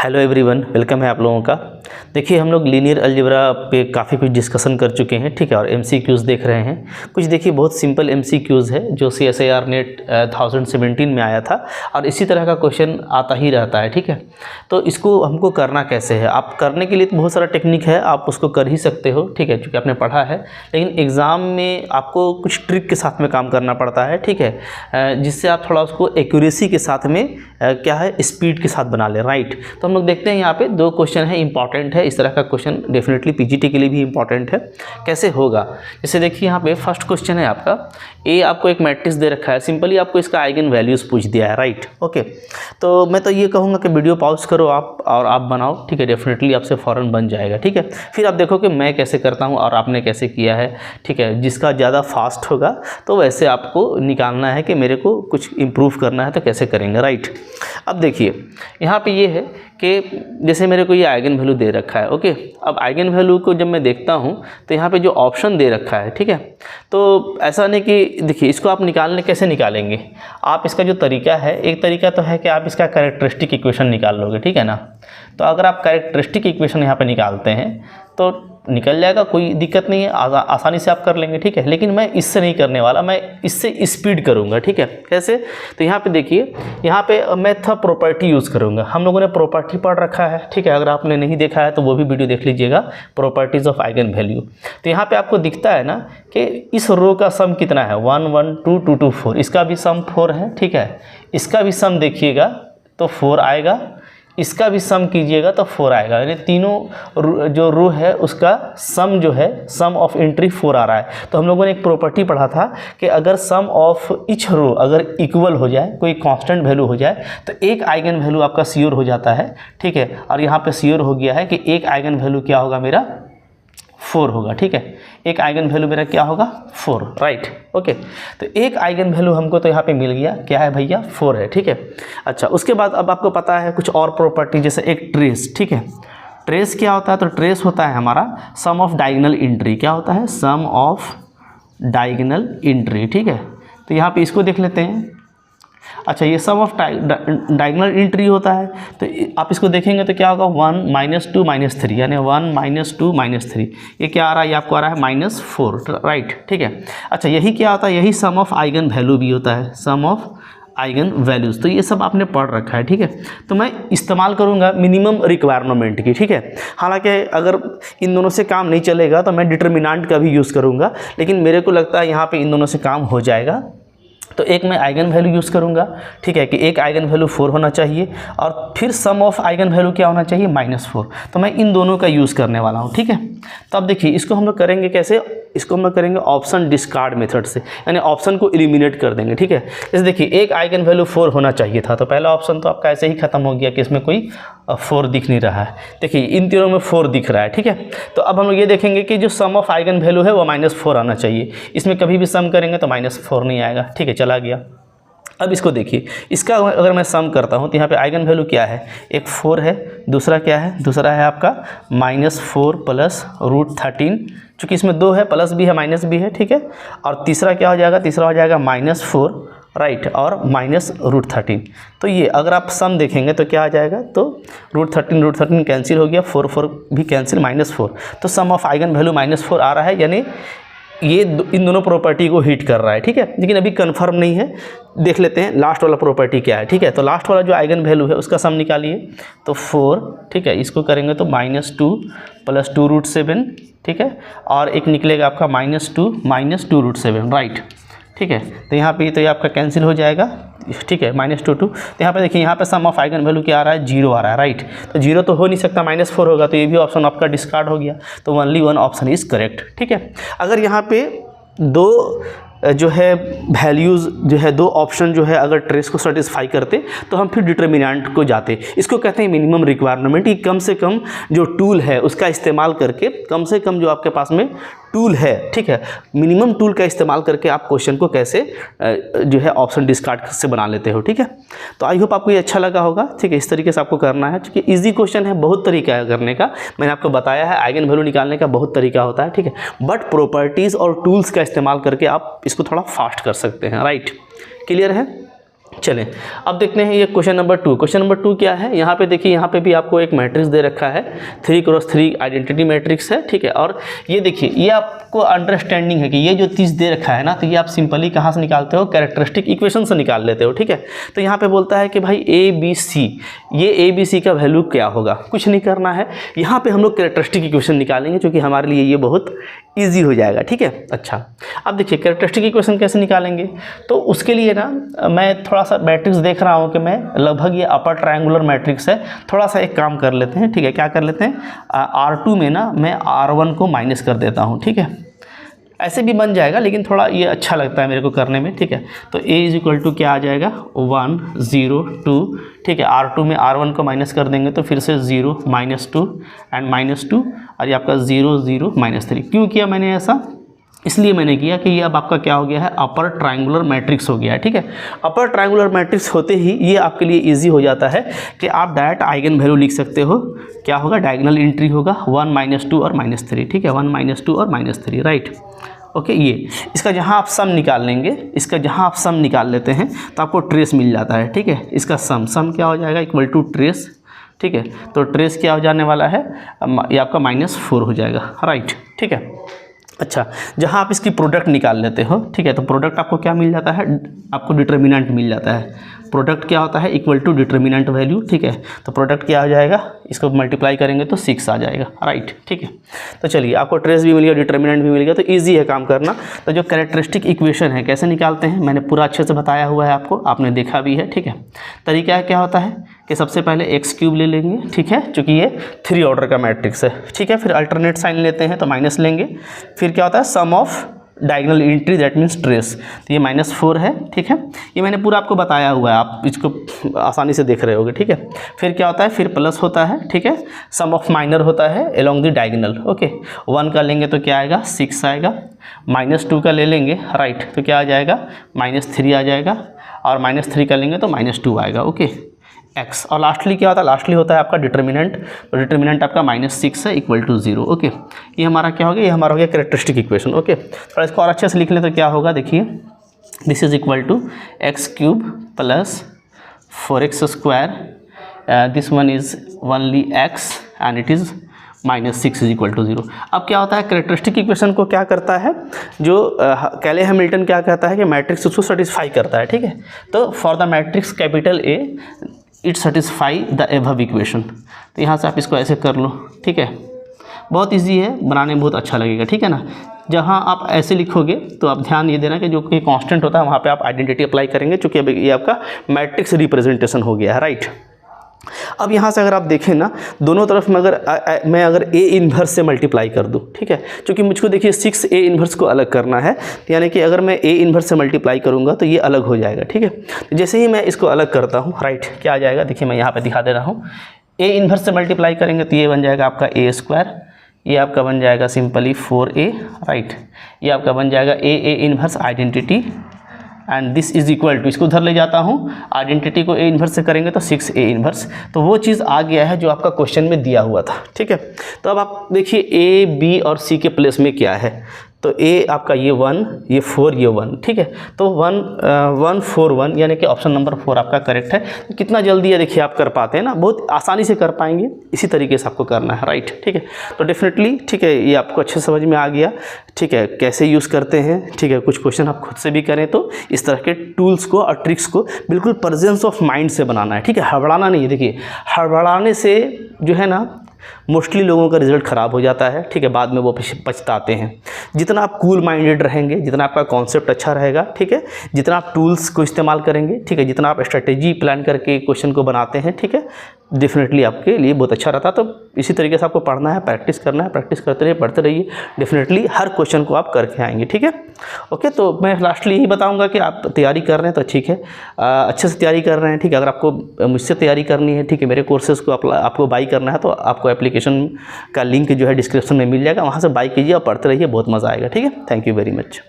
Hello everyone, welcome है आप लोगों का। देखिए, हम लोग लीनियर अलजेब्रा पे काफ़ी कुछ डिस्कशन कर चुके हैं, ठीक है। और एमसीक्यूज़ देख रहे हैं। कुछ देखिए बहुत सिंपल एमसीक्यूज़ है जो CSIR नेट 2017 में आया था और इसी तरह का क्वेश्चन आता ही रहता है, ठीक है। तो इसको हमको करना कैसे है, आप करने के लिए तो बहुत सारा टेक्निक है, आप उसको कर ही सकते हो, ठीक है, क्योंकि आपने पढ़ा है। लेकिन एग्ज़ाम में आपको कुछ ट्रिक के साथ में काम करना पड़ता है, ठीक है, जिससे आप थोड़ा उसको एक्यूरेसी के साथ में क्या है स्पीड के साथ बना लें, राइट। तो हम लोग देखते हैं यहाँ पे दो क्वेश्चन है, इंपॉर्टेंट है। इस तरह का क्वेश्चन डेफिनेटली पीजीटी के लिए भी इंपॉर्टेंट है। कैसे होगा, जैसे देखिए यहाँ पे फर्स्ट क्वेश्चन है आपका, ए आपको एक मैट्रिक्स दे रखा है, सिंपली आपको इसका आइगन वैल्यूज़ पूछ दिया है, राइट। ओके, तो मैं तो ये कहूँगा कि वीडियो पॉज करो आप और आप बनाओ, ठीक है। डेफिनेटली आपसे फ़ौरन बन जाएगा, ठीक है। फिर आप देखो कि मैं कैसे करता हूँ और आपने कैसे किया है, ठीक है। जिसका ज़्यादा फास्ट होगा तो वैसे आपको निकालना है कि मेरे को कुछ इम्प्रूव करना है तो कैसे करेंगे, राइट। अब देखिए यहाँ पे ये है कि जैसे मेरे को ये आइगन वैल्यू दे रखा है, ओके। अब आइगन वैल्यू को जब मैं देखता हूँ तो यहाँ पे जो ऑप्शन दे रखा है, ठीक है, तो ऐसा नहीं कि देखिए इसको आप कैसे निकालेंगे। आप इसका जो तरीका है, एक तरीका तो है कि आप इसका कैरेक्टरिस्टिक इक्वेशन निकाल लोगे, ठीक है ना। तो अगर आप कैरेक्टरिस्टिक इक्वेशन यहाँ पे निकालते हैं तो निकल जाएगा, कोई दिक्कत नहीं है, आसानी से आप कर लेंगे, ठीक है। लेकिन मैं इससे नहीं करने वाला, मैं इससे स्पीड करूँगा, ठीक है। कैसे, तो यहाँ पे देखिए, यहाँ पे मैं था प्रॉपर्टी यूज़ करूँगा। हम लोगों ने प्रॉपर्टी पढ़ रखा है, ठीक है। अगर आपने नहीं देखा है तो वो भी वीडियो देख लीजिएगा, प्रॉपर्टीज़ ऑफ आइगन वैल्यू। तो यहाँ पे आपको दिखता है ना कि इस रो का सम कितना है, 1 1 2 2 2 4, इसका भी सम 4 है, ठीक है। इसका भी सम देखिएगा तो 4 आएगा, इसका भी सम कीजिएगा तो 4 आएगा, यानी तीनों जो रो है उसका सम जो है, सम ऑफ एंट्री 4 आ रहा है। तो हम लोगों ने एक प्रॉपर्टी पढ़ा था कि अगर सम ऑफ ईच रो अगर इक्वल हो जाए, कोई कांस्टेंट वैल्यू हो जाए, तो एक आइगन वैल्यू आपका श्योर हो जाता है, ठीक है। और यहाँ पे श्योर हो गया है कि एक आइगन वैल्यू क्या होगा, मेरा 4 होगा, ठीक है। एक आइगन वैल्यू मेरा क्या होगा, 4, राइट। ओके, तो एक आइगन वैल्यू हमको तो यहाँ पे मिल गया, क्या है भैया, 4 है, ठीक है। अच्छा, उसके बाद अब आपको पता है कुछ और प्रॉपर्टी, जैसे एक ट्रेस, ठीक है। ट्रेस क्या होता है, तो ट्रेस होता है हमारा सम ऑफ डायगोनल एंट्री। क्या होता है, सम ऑफ डायगोनल एंट्री, ठीक है। तो यहाँ पे इसको देख लेते हैं। अच्छा, ये सम ऑफ डायगोनल एंट्री होता है, तो आप इसको देखेंगे तो क्या होगा, 1 -2 -3, यानी 1 -2 -3, ये क्या आ रहा है, ये आपको आ रहा है -4, राइट, ठीक है। अच्छा, यही क्या होता है, यही सम ऑफ आइगन वैल्यू भी होता है, सम ऑफ आइगन वैल्यूज़। तो ये सब आपने पढ़ रखा है, ठीक है। तो मैं इस्तेमाल करूँगा मिनिमम रिक्वायरमेंट की, ठीक है। हालांकि अगर इन दोनों से काम नहीं चलेगा तो मैं डिटर्मिनेंट का भी यूज़ करूँगा, लेकिन मेरे को लगता है यहाँ पे इन दोनों से काम हो जाएगा। तो एक मैं आइगन वैल्यू यूज़ करूँगा, ठीक है, कि एक आइगन वैल्यू 4 होना चाहिए और फिर सम ऑफ आइगन वैल्यू क्या होना चाहिए, -4। तो मैं इन दोनों का यूज़ करने वाला हूँ, ठीक है। तो अब देखिए इसको हम लोग करेंगे कैसे, इसको हम लोग करेंगे ऑप्शन डिस्कार्ड मेथड से, यानी ऑप्शन को एलिमिनेट कर देंगे, ठीक है। जैसे देखिए एक आइगन वैल्यू 4 होना चाहिए था, तो पहला ऑप्शन तो आपका ऐसे ही खत्म हो गया कि इसमें कोई 4 दिख नहीं रहा है। देखिए इन तीनों में 4 दिख रहा है, ठीक है। तो अब हम लोग ये देखेंगे कि जो सम ऑफ आइगन वैल्यू है वो -4 आना चाहिए। इसमें कभी भी सम करेंगे तो -4 नहीं आएगा, ठीक है, चला गया। अब इसको देखिए, इसका अगर मैं सम करता हूँ तो यहाँ पे आइगन वैल्यू क्या है, एक 4 है, दूसरा क्या है, दूसरा है आपका -4 + √13, चूँकि इसमें 2 है, प्लस भी है माइनस भी है, ठीक है। और तीसरा क्या हो जाएगा, तीसरा हो जाएगा -4, राइट, और -√13। तो ये अगर आप सम देखेंगे तो क्या आ जाएगा, तो √13 कैंसिल हो गया, 4 भी कैंसिल, -4। तो सम ऑफ आइगन वैल्यू -4 आ रहा है, यानी ये इन दोनों प्रॉपर्टी को हिट कर रहा है, ठीक है। लेकिन अभी कंफर्म नहीं है, देख लेते हैं लास्ट वाला प्रॉपर्टी क्या है, ठीक है। तो लास्ट वाला जो आइगन वैल्यू है उसका सम निकालिए, तो 4, ठीक है। इसको करेंगे तो -2 + 2√7, ठीक है। और एक निकलेगा आपका -2 - 2√7, राइट, ठीक है। तो यहाँ पे तो ये आपका कैंसिल हो जाएगा, ठीक है, -2 2। तो यहाँ पे देखिए, यहाँ पे सम ऑफ आइगन वैल्यू क्या आ रहा है, 0 आ रहा है, राइट। तो 0 तो हो नहीं सकता, -4 होगा, तो ये भी ऑप्शन आपका डिस्कार्ड हो गया। तो ओनली 1 ऑप्शन इज़ करेक्ट, ठीक है। अगर यहाँ पे दो जो है वैल्यूज़ जो है, 2 ऑप्शन जो है अगर ट्रेस को सेटिस्फाई करते तो हम फिर डिटर्मिनेंट को जाते। इसको कहते हैं मिनिमम रिक्वायरमेंट। ये कम से कम जो टूल है उसका इस्तेमाल करके, कम से कम जो आपके पास में टूल है, ठीक है, मिनिमम टूल का इस्तेमाल करके आप क्वेश्चन को कैसे जो है ऑप्शन डिस्कार्ड से बना लेते हो, ठीक है। तो आई होप आपको ये अच्छा लगा होगा, ठीक है। इस तरीके से आपको करना है, क्योंकि इजी क्वेश्चन है, बहुत तरीका है करने का। मैंने आपको बताया है आइगन वैल्यू निकालने का बहुत तरीका होता है, ठीक है। बट प्रॉपर्टीज़ और टूल्स का इस्तेमाल करके आप इसको थोड़ा फास्ट कर सकते हैं, राइट। क्लियर है। चलें अब देखते हैं ये क्वेश्चन नंबर 2। क्वेश्चन नंबर 2 क्या है, यहाँ पे देखिए, यहाँ पे भी आपको एक मैट्रिक्स दे रखा है, 3x3 आइडेंटिटी मैट्रिक्स है, ठीक है। और ये देखिए, ये आपको अंडरस्टैंडिंग है कि ये जो 30 दे रखा है ना, तो ये आप सिंपली कहाँ से निकालते हो, कैरेक्टरिस्टिक इक्वेशन से निकाल लेते हो, ठीक है। तो यहाँ पे बोलता है कि भाई ABC, ये ABC का वैल्यू क्या होगा, कुछ नहीं करना है, यहाँ पे हम लोग कैरेक्टरिस्टिक इक्वेशन निकालेंगे, क्योंकि हमारे लिए ये बहुत ईजी हो जाएगा, ठीक है। अच्छा, अब देखिए कैरेक्टरिस्टिक इक्वेशन कैसे निकालेंगे, तो उसके लिए ना मैं थोड़ा सा मैट्रिक्स देख रहा हूँ कि मैं लगभग ये अपर ट्रायंगुलर मैट्रिक्स है, थोड़ा सा एक काम कर लेते हैं, ठीक है। क्या कर लेते हैं, R2 में ना मैं R1 को माइनस कर देता हूँ, ठीक है। ऐसे भी बन जाएगा, लेकिन थोड़ा ये अच्छा लगता है मेरे को करने में, ठीक है। तो A इज इक्वल टू क्या आ जाएगा, 1 0 2, ठीक है। R2 में R1 को माइनस कर देंगे तो फिर से 0 -2 एंड -2, और ये आपका 0 0 -3। क्यों किया मैंने ऐसा, इसलिए मैंने किया कि ये अब आपका क्या हो गया है, अपर ट्रायंगुलर मैट्रिक्स हो गया है, ठीक है। अपर ट्रायंगुलर मैट्रिक्स होते ही ये आपके लिए इजी हो जाता है कि आप डायरेक्ट आइगन वैल्यू लिख सकते हो। क्या होगा, डायगोनल एंट्री होगा 1 -2 और -3, ठीक है, 1 -2 और -3, राइट। ओके, ये इसका जहाँ आप सम निकाल लेंगे, इसका जहाँ आप सम निकाल लेते हैं तो आपको ट्रेस मिल जाता है, ठीक है। इसका सम क्या हो जाएगा, इक्वल टू ट्रेस, ठीक है। तो ट्रेस क्या हो जाने वाला है, ये आपका -4 हो जाएगा, राइट, ठीक है। अच्छा, जहाँ आप इसकी प्रोडक्ट निकाल लेते हो, ठीक है, तो प्रोडक्ट आपको क्या मिल जाता है, आपको डिटर्मिनेंट मिल जाता है। प्रोडक्ट क्या होता है, इक्वल टू डिटर्मिनेंट वैल्यू, ठीक है। तो प्रोडक्ट क्या हो जाएगा, इसको मल्टीप्लाई करेंगे तो 6 आ जाएगा, राइट, ठीक है। तो चलिए, आपको ट्रेस भी मिल गया, डिटर्मिनेंट भी मिल गया, तो ईजी है काम करना। तो जो कैरेक्टरिस्टिक इक्वेशन है कैसे निकालते हैं, मैंने पूरा अच्छे से बताया हुआ है आपको, आपने देखा भी है, ठीक है। तरीका क्या होता है कि सबसे पहले x³ ले लेंगे, ठीक है, चूँकि ये 3 ऑर्डर का मैट्रिक्स है, ठीक है। फिर अल्टरनेट साइन लेते हैं तो माइनस लेंगे। फिर क्या होता है, sum of diagonal entry, that means trace, तो ये -4 है, ठीक है। ये मैंने पूरा आपको बताया हुआ है, आप इसको आसानी से देख रहे होगे, ठीक है। फिर क्या होता है, फिर प्लस होता है, ठीक है। सम ऑफ माइनर होता है अलोंग द डायगोनल, ओके। 1 का लेंगे तो क्या आएगा, 6 आएगा। -2 का ले लेंगे, राइट, तो क्या आ जाएगा, -3 आ जाएगा। और -3 का लेंगे तो -2 आएगा, ओके, x। और लास्टली क्या होता है, लास्टली होता है आपका डिटर्मिनेंट, तो डिटर्मिनेंट आपका -6 है, इक्वल टू 0, ओके। ये हमारा क्या हो गया, ये हमारा हो गया कैरेक्टरिस्टिक इक्वेशन, ओके। थोड़ा इसको और अच्छे से लिख लें तो क्या होगा, देखिए, this is equal to x³ plus 4x², this one is only x and it is -6 is equal to 0। अब क्या होता है, कैरेक्टरिस्टिक इक्वेशन को क्या करता है, जो कैले हैमिल्टन क्या कहता है कि मैट्रिक्स उसको सेटिस्फाई करता है, ठीक है। तो for the matrix capital A it satisfy the above equation. तो यहाँ से आप इसको ऐसे कर लो, ठीक है। बहुत इजी है, बनाने में बहुत अच्छा लगेगा, ठीक है ना। जहाँ आप ऐसे लिखोगे तो आप ध्यान ये देना कि जो कि कांस्टेंट होता है वहाँ पे आप आइडेंटिटी अप्लाई करेंगे, चूँकि अब ये आपका मैट्रिक्स रिप्रेजेंटेशन हो गया है, राइट। अब यहाँ से अगर आप देखें ना, दोनों तरफ में मैं अगर A इन्वर्स से मल्टीप्लाई कर दूँ, ठीक है, क्योंकि मुझको देखिए 6 A इन्वर्स को अलग करना है, यानी कि अगर मैं A इन्वर्स से मल्टीप्लाई करूँगा तो ये अलग हो जाएगा, ठीक है। तो जैसे ही मैं इसको अलग करता हूँ, राइट, क्या आ जाएगा, देखिए मैं यहाँ पे दिखा दे रहा हूँ। A इन्वर्स से मल्टीप्लाई करेंगे तो ये बन जाएगा आपका A², ये आपका बन जाएगा सिंपली 4A, राइट। ये आपका बन जाएगा A inverse identity and this is equal to, इसको उधर ले जाता हूँ, आइडेंटिटी को A इन्वर्स से करेंगे तो 6A इन्वर्स। तो वो चीज़ आ गया है जो आपका क्वेश्चन में दिया हुआ था, ठीक है। तो अब आप देखिए A, B और C के प्लेस में क्या है, तो A आपका ये 1, ये 4, ये 1, ठीक है। तो 1 1 4 1, यानी कि ऑप्शन नंबर 4 आपका करेक्ट है। तो कितना जल्दी है देखिए आप कर पाते हैं ना, बहुत आसानी से कर पाएंगे, इसी तरीके से आपको करना है, राइट, ठीक है। तो डेफिनेटली, ठीक है, ये आपको अच्छे समझ में आ गया, ठीक है, कैसे यूज़ करते हैं, ठीक है। कुछ क्वेश्चन आप खुद से भी करें तो इस तरह के टूल्स को और ट्रिक्स को बिल्कुल प्रेजेंस ऑफ माइंड से बनाना है, ठीक है। हड़बड़ाना नहीं है, देखिए हड़बड़ाने से जो है ना मोस्टली लोगों का रिजल्ट ख़राब हो जाता है, ठीक है, बाद में वो पछताते हैं। जितना आप कूल माइंडेड रहेंगे, जितना आपका कॉन्सेप्ट अच्छा रहेगा, ठीक है, जितना आप टूल्स को इस्तेमाल करेंगे, ठीक है, जितना आप स्ट्रेटेजी प्लान करके क्वेश्चन को बनाते हैं, ठीक है, डेफिनेटली आपके लिए बहुत अच्छा रहता। तो इसी तरीके से आपको पढ़ना है, प्रैक्टिस करना है, प्रैक्टिस करते रहिए, पढ़ते रहिए, डेफिनेटली हर क्वेश्चन को आप करके आएंगे, ठीक है। ओके, तो मैं लास्टली यही बताऊंगा कि आप तैयारी कर रहे हैं तो ठीक है, अच्छे से तैयारी कर रहे हैं, ठीक है। अगर आपको मुझसे तैयारी करनी है, ठीक है, मेरे कोर्सेज़ को आपको बाई करना है तो आपको एप्लीकेशन का लिंक जो है डिस्क्रिप्शन में मिल जाएगा, वहाँ से बाई कीजिए और पढ़ते रहिए, बहुत मज़ा आएगा, ठीक है। Thank you very much.